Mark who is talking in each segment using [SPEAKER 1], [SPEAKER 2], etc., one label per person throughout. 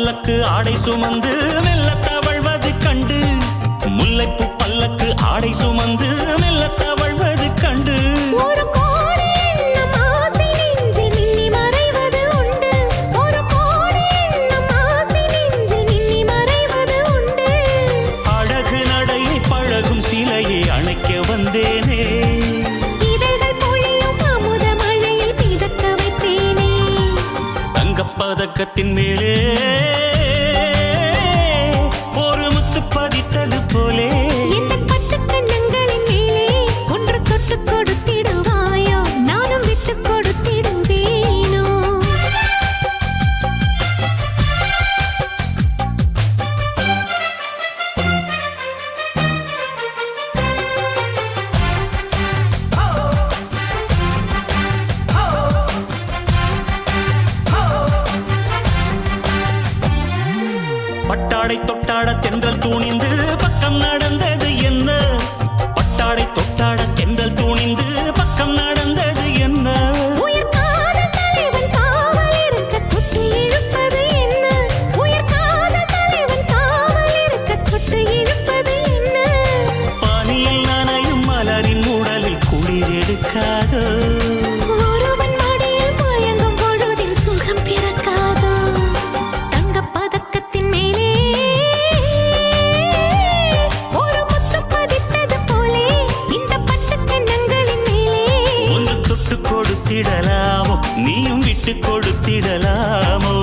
[SPEAKER 1] பல்லக்கு ஆடை சுமந்து மெல்ல தவழ்வது கண்டு, முல்லைப்பூ பல்லக்கு ஆடை சுமந்து மெல்ல தவழ்வது கண்டு, அழகு நடையை பழகும் சிலையை அணைக்க வந்தேனே. தங்கப்பதக்கத்தின் மேலே ஒரு முத்து பதித்தது போலே,
[SPEAKER 2] ஒன்று தொட்டு கொடுத்திடுவாயோ நானும் விட்டு கொடுத்திடுவேனோ.
[SPEAKER 1] பட்டாடை தொட்டாட தென்றல் தூணிந்து பக்கம் நடந்தது என்ன, பட்டாடை தொட்டாட தென்றல் தூணிந்து பக்கம் நடந்தது என்ன,
[SPEAKER 2] உயிர் காதல் தலைவன் காவல் இருக்க தொட்டு இழுப்பது என்ன, உயிர் காதல் தலைவன் காவல் இருக்க தொட்டு இழுப்பது என்ன,
[SPEAKER 1] பனியில் நனையும் மலரின் உடலில் குளிர் எடுக்காதோ,
[SPEAKER 2] ஒருவன் மடியில் மயங்கும் பொழுதில் சுகம் பிறக்காதோ. தங்கப்பதக்கத்தின் மேலே ஒரு முத்து பதித்தது போலே, இந்த பட்டுக் கன்னங்களின் மேலே
[SPEAKER 1] ஒன்று தொட்டு கொடுத்திடலாமோ நீயும் விட்டு கொடுத்திடலாமோ.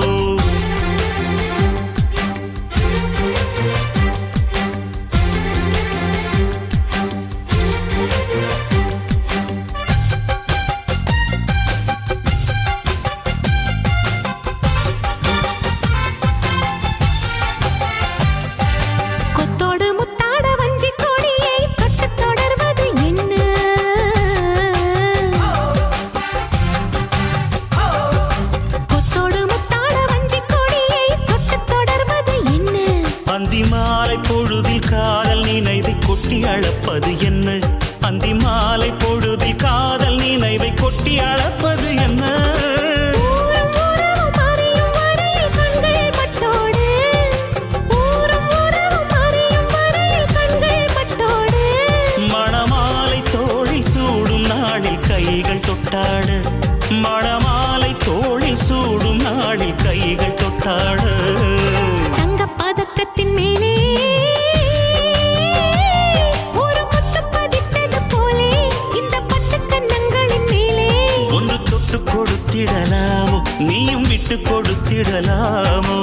[SPEAKER 2] கொத்தோடு முத்தாட வஞ்சிக் கொடியை தொட்டுத் தொடர்வது என்ன, கொத்தோடு முத்தாட வஞ்சிக் கொடியை தொட்டுத் தொடர்வது என்ன,
[SPEAKER 1] அந்தி மாலை பொழுதில் காதல் நினைவை கொட்டி அளப்பது என்ன, அந்தி மாலை பொழுதில் காதல் நினைவை கொட்டி அளப்பது என்ன,
[SPEAKER 2] ஊரும் உறவும் அறியும் வரையில் கண்கள் பட்டோடு, ஊரும் உறவும் அறியும் வரையில் கண்கள் பட்டோடு,
[SPEAKER 1] மணமாலை தோளில் சூடும் நாளில் கைகள் தொட்டாட, மணமாலை தோளில் சூடும் நாளில் கைகள் தொட்டாட,
[SPEAKER 2] தங்கப்பதக்கத்தின் மேலே ஒரு முத்து பதித்தது போலே, இந்த பட்டுக் கன்னங்களின் மேலே
[SPEAKER 1] ஒன்று தொட்டு கொடுத்திடலாமோ நீயும் விட்டு கொடுத்திடலாமோ.